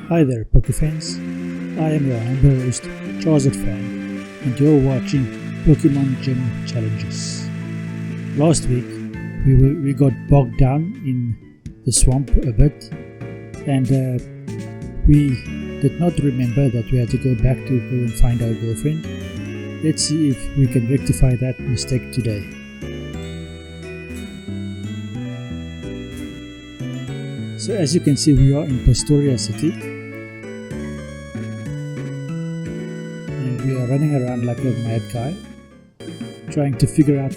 Hi there, Poke fans. I am your humble host, Charizard fan, and you're watching Pokemon Gym Challenges. Last week, we got bogged down in the swamp a bit, and we did not remember that we had to go back to go and find our girlfriend. Let's see if we can rectify that mistake today. So as you can see, we are in Pastoria City, and we are running around like a mad guy, trying to figure out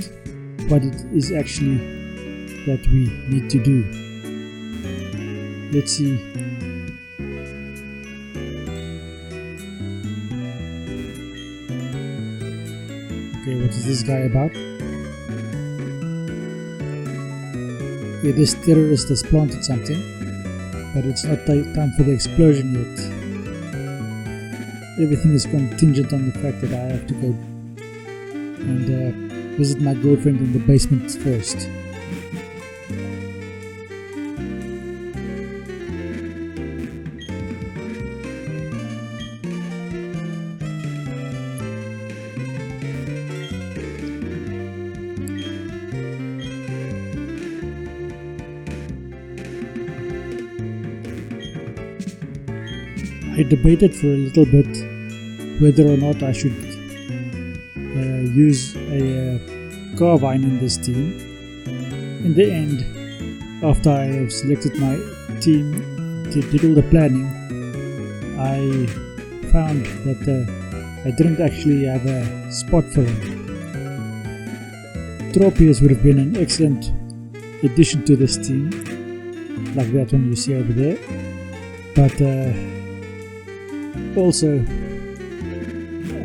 what it is actually that we need to do. Let's see. Okay, what is this guy about? Yeah, this terrorist has planted something, but it's not time for the explosion yet. Everything is contingent on the fact that I have to go and visit my girlfriend in the basement first. I debated for a little bit whether or not I should use a Carbine in this team. In the end, after I have selected my team, did all the planning, I found that I didn't actually have a spot for him. Tropius would have been an excellent addition to this team, like that one you see over there, but also,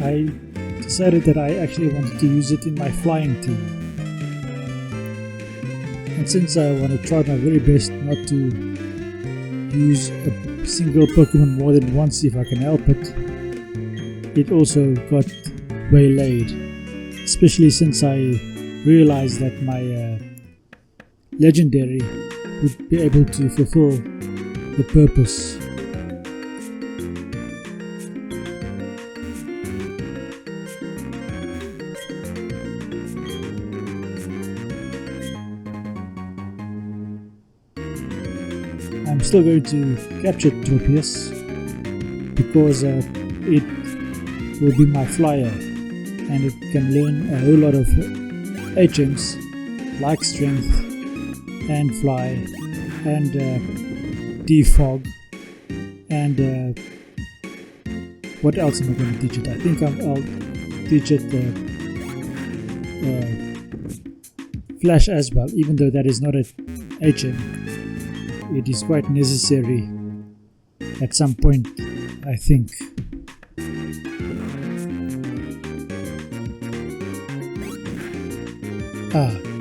I decided that I actually wanted to use it in my flying team. And since I want to try my very best not to use a single Pokemon more than once if I can help it, it also got waylaid. Especially since I realized that my legendary would be able to fulfill the purpose. I'm still going to capture Tropius because it will be my flyer, and it can learn a whole lot of HMs like Strength and Fly and Defog and what else am I going to teach it? I think I'll teach it Flash as well, even though that is not a HM. It is quite necessary at some point, I think.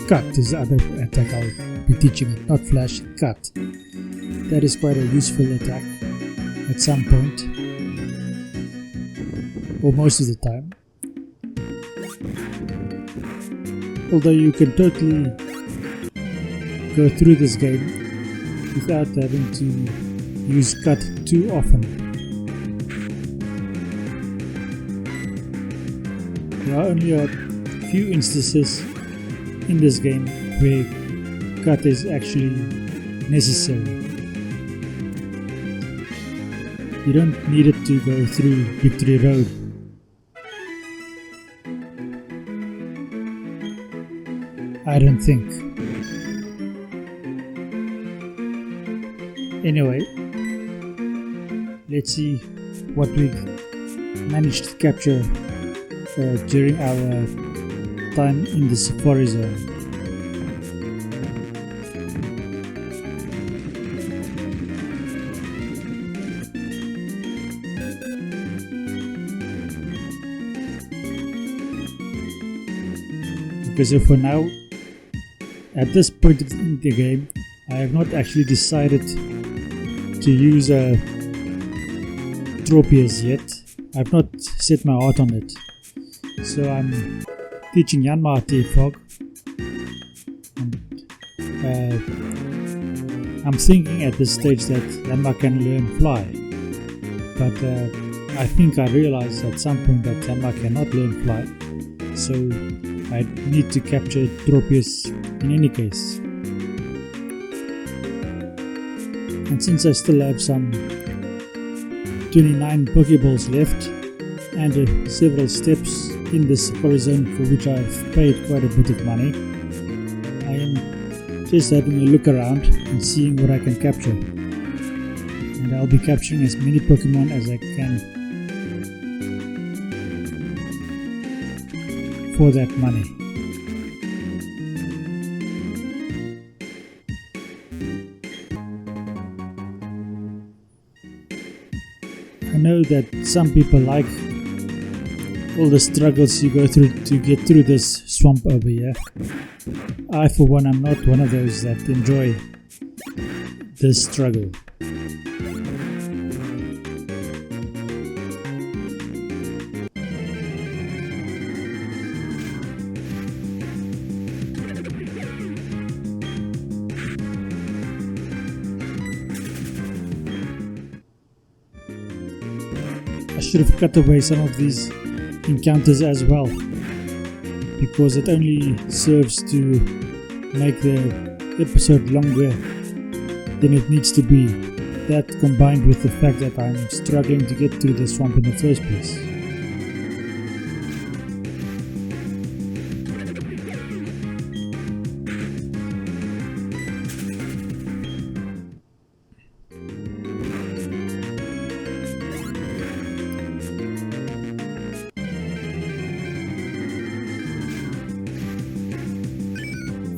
Cut is the other attack I'll be teaching it, not Flash, Cut. That is quite a useful attack at some point, or most of the time. Although you can totally go through this game without having to use Cut too often. There are only a few instances in this game where Cut is actually necessary. You don't need it to go through Victory Road. I don't think. Anyway, let's see what we managed to capture during our time in the Safari Zone. Okay, so for now, at this point in the game, I have not actually decided to use Tropius yet. I've not set my heart on it. So I'm teaching Yanma Defog. I'm thinking at this stage that Yanma can learn Fly. but I think I realized at some point that I cannot learn fly, so I need to capture Tropius in any case. And since I still have some 29 Pokeballs left and several steps in the Safari Zone for which I've paid quite a bit of money, I am just having a look around and seeing what I can capture. And I'll be capturing as many Pokemon as I can for that money. I know that some people like all the struggles you go through to get through this swamp over here. I for one am not one of those that enjoy this struggle. I should have cut away some of these encounters as well, because it only serves to make the episode longer than it needs to be. That combined with the fact that I'm struggling to get through the swamp in the first place.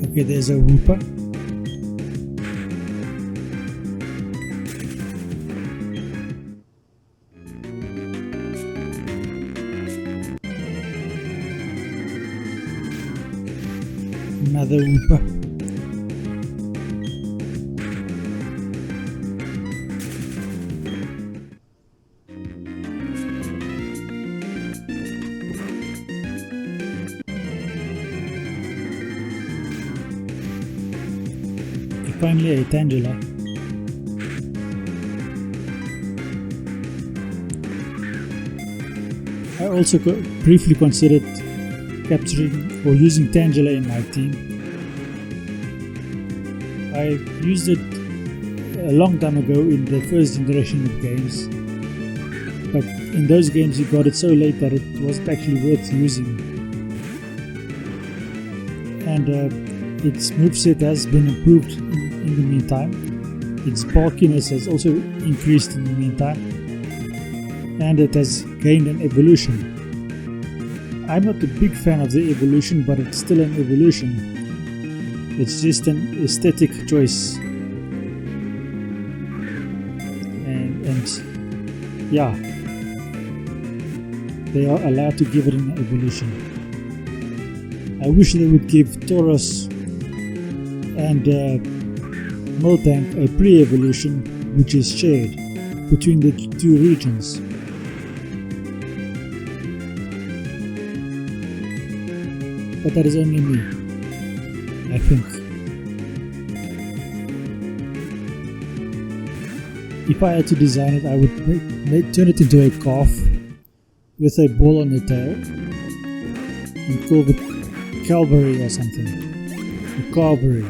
Okay, there's a Wooper. Another Wooper. Finally a Tangela. I also briefly considered capturing or using Tangela in my team. I used it a long time ago in the first generation of games, but in those games you got it so late that it wasn't actually worth using. And its moveset has been improved in the meantime. Its bulkiness has also increased in the meantime, and it has gained an evolution. I'm not a big fan of the evolution, but it's still an evolution. It's just an aesthetic choice. And yeah, they are allowed to give it an evolution. I wish they would give Tauros and Miltank a pre-evolution which is shared between the two regions. But that is only me, I think. If I had to design it, I would turn it into a calf with a ball on the tail and call it Calvary or something. A Calvary.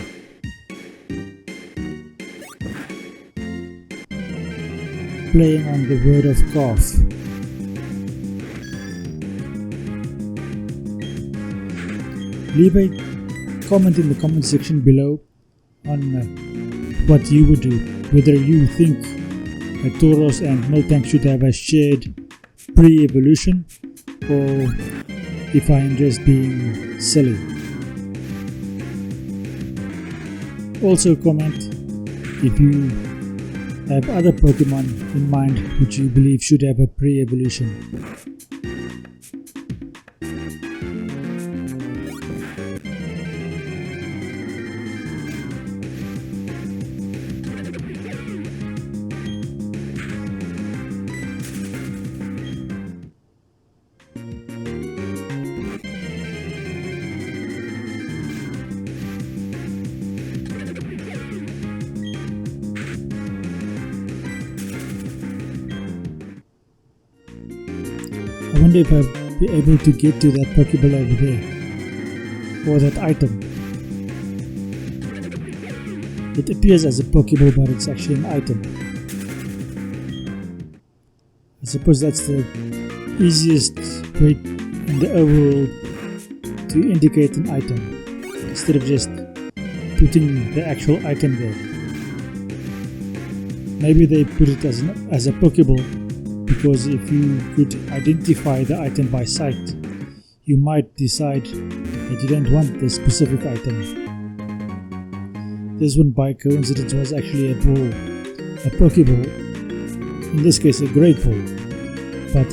Playing on the word of calf. Leave a comment in the comment section below on what you would do, whether you think that Tauros and Miltank should have a shared pre-evolution, or if I am just being silly. Also comment if you have other Pokemon in mind which you believe should have a pre-evolution. wonder if I'll be able to get to that Pokeball over there, or that item. It appears as a Pokeball, but it's actually an item. I suppose that's the easiest way in the overworld to indicate an item, instead of just putting the actual item there. Maybe they put it as a Pokeball because if you could identify the item by sight, you might decide that you don't want the specific item. This one by coincidence was actually a ball, a Pokeball, in this case a Great Ball, but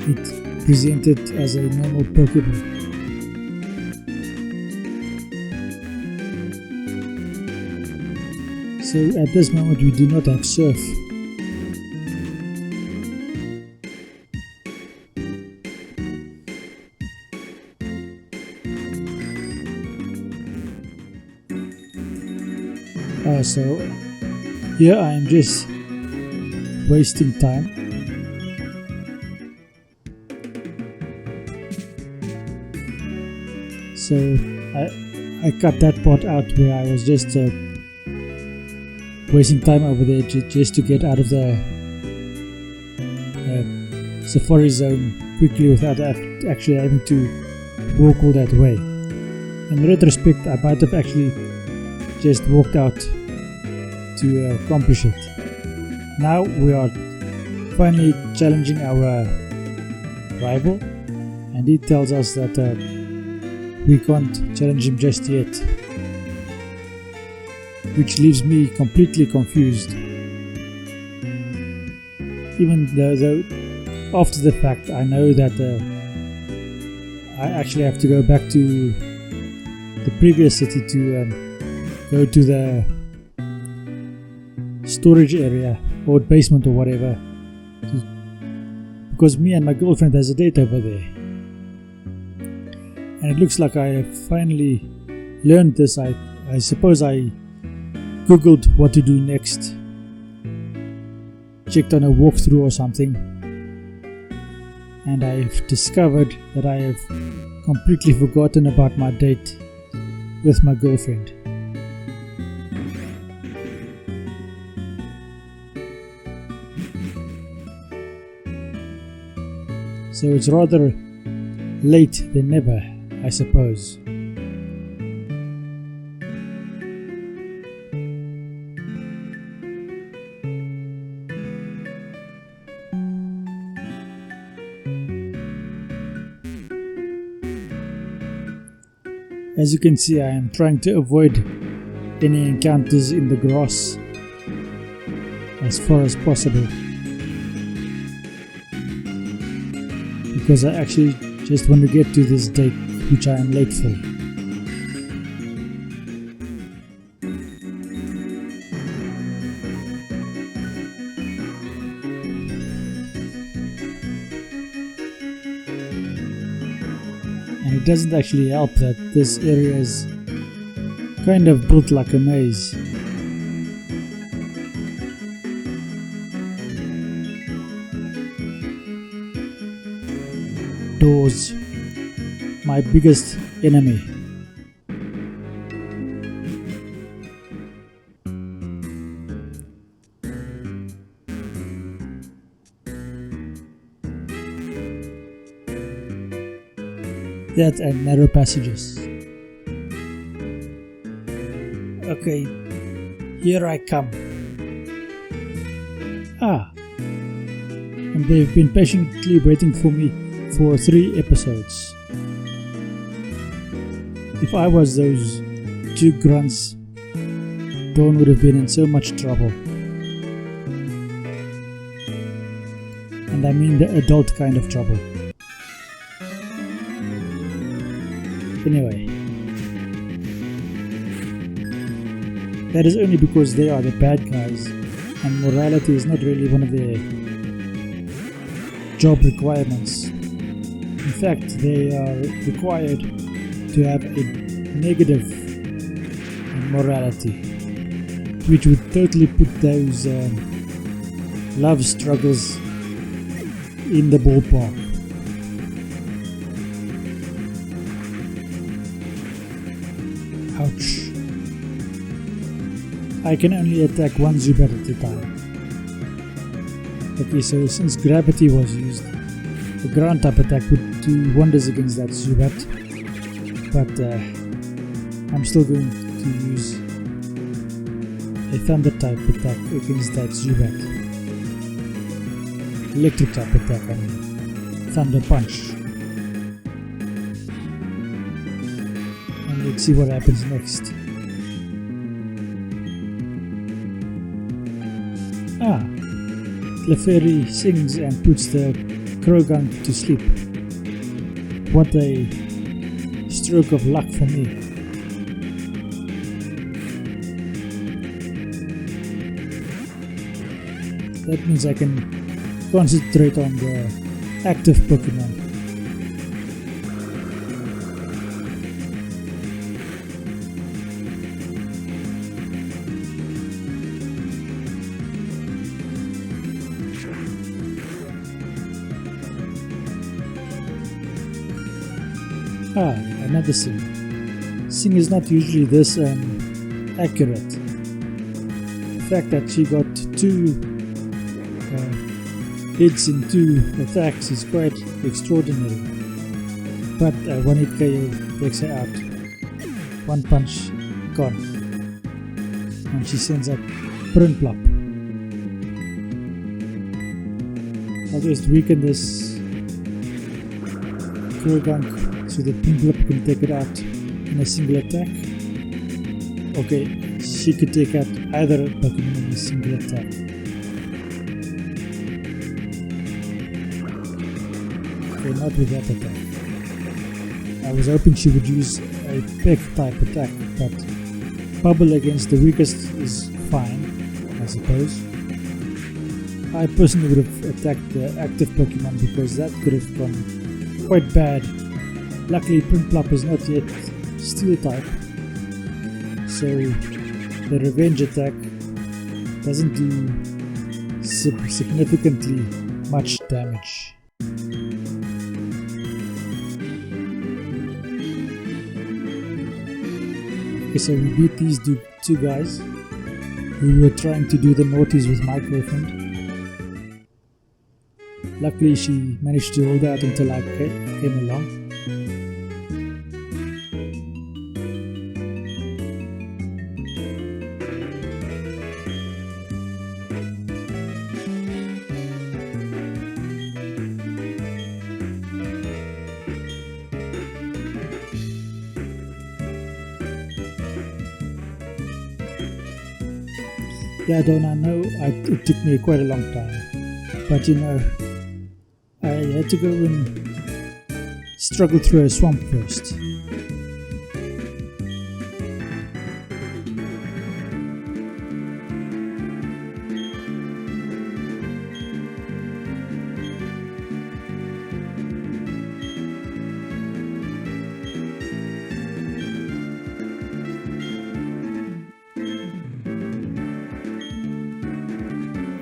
it presented as a normal Pokeball. So at this moment we do not have surf. So here I am just wasting time. So I cut that part out where I was just wasting time over there just to get out of the safari zone quickly without actually having to walk all that way. In retrospect, I might have actually just walked out to accomplish it. Now we are finally challenging our rival, and he tells us that we can't challenge him just yet, which leaves me completely confused. Even though after the fact I know that I actually have to go back to the previous city to go to the storage area or basement or whatever, because me and my girlfriend has a date over there, and it looks like I have finally learned this. I suppose I googled what to do next, checked on a walkthrough or something, and I've discovered that I have completely forgotten about my date with my girlfriend. So it's rather late than never, I suppose. As you can see, I am trying to avoid any encounters in the grass as far as possible, because I actually just want to get to this date, which I am late for. And it doesn't actually help that this area is kind of built like a maze. Doors, my biggest enemy. That and narrow passages. Okay, here I come. And they've been patiently waiting for me for 3 episodes. If I was those 2 grunts, Dawn would have been in so much trouble. And I mean the adult kind of trouble. Anyway, that is only because they are the bad guys, and morality is not really one of their job requirements. In fact, they are required to have a negative morality, which would totally put those love struggles in the ballpark. Ouch. I can only attack one Zubat at a time. Okay, so since gravity was used, the ground type attack would do wonders against that Zubat, but I'm still going to use a thunder type attack against that Zubat. Electric type attack, I mean, thunder punch. And let's see what happens next. Clefairy sings and puts the Krogunk to sleep. What a stroke of luck for me. That means I can concentrate on the active Pokemon. Another Sing. Sing is not usually this accurate. The fact that she got 2 hits in 2 attacks is quite extraordinary. But one hit KO takes her out. One punch, gone. And she sends up Prinplup. I'll just weaken this Krogunk so the Prinplup can take it out in a single attack. Okay, she could take out either Pokemon in a single attack. Okay, not with that attack. I was hoping she would use a Peck type attack, but Bubble against the weakest is fine, I suppose. I personally would have attacked the active Pokemon because that could have gone quite bad. Luckily, Prinplup is not yet Steel type, so the revenge attack doesn't do significantly much damage. Okay, so we beat these two guys. We were trying to do the naughties with my girlfriend. Luckily, she managed to hold out until I came along. Yeah, Don, I know it took me quite a long time, but you know, I had to go and struggle through a swamp first.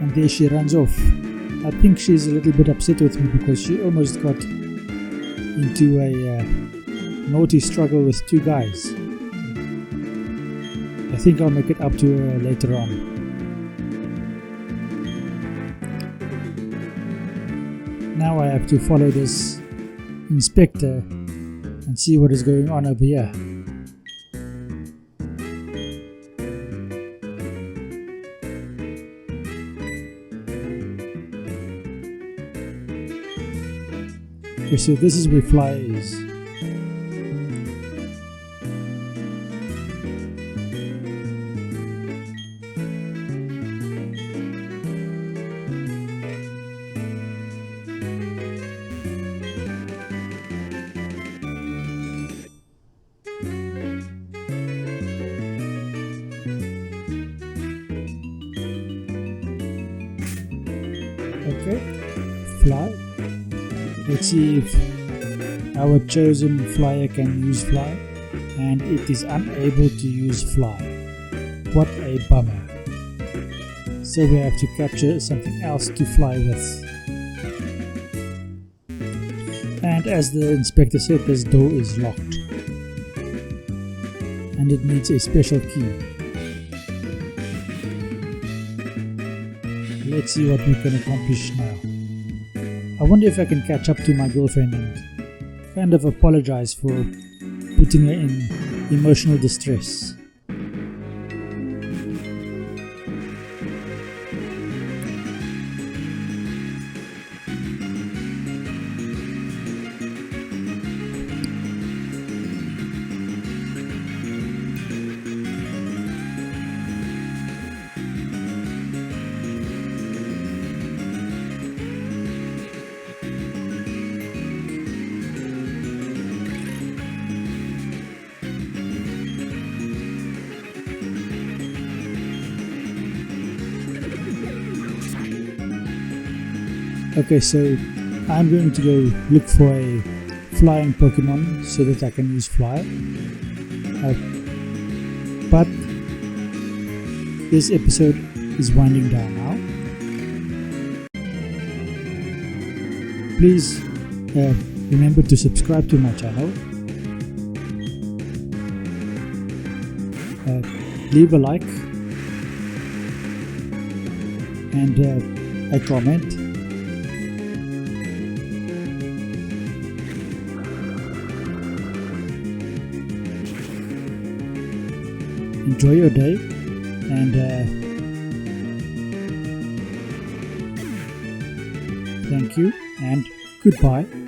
And there she runs off. I think she's a little bit upset with me because she almost got into a naughty struggle with 2 guys. I think I'll make it up to her later on. Now I have to follow this inspector and see what is going on over here. Okay, so this is where Fly is. Okay, Fly. Let's see if our chosen flyer can use Fly, and it is unable to use Fly. What a bummer. So we have to capture something else to fly with. And as the inspector said, this door is locked and it needs a special key. Let's see what we can accomplish now. I wonder if I can catch up to my girlfriend and kind of apologize for putting her in emotional distress. Okay, so I'm going to go look for a flying Pokemon so that I can use Fly. But this episode is winding down now. Please remember to subscribe to my channel. Leave a like and a comment. Enjoy your day and thank you and goodbye.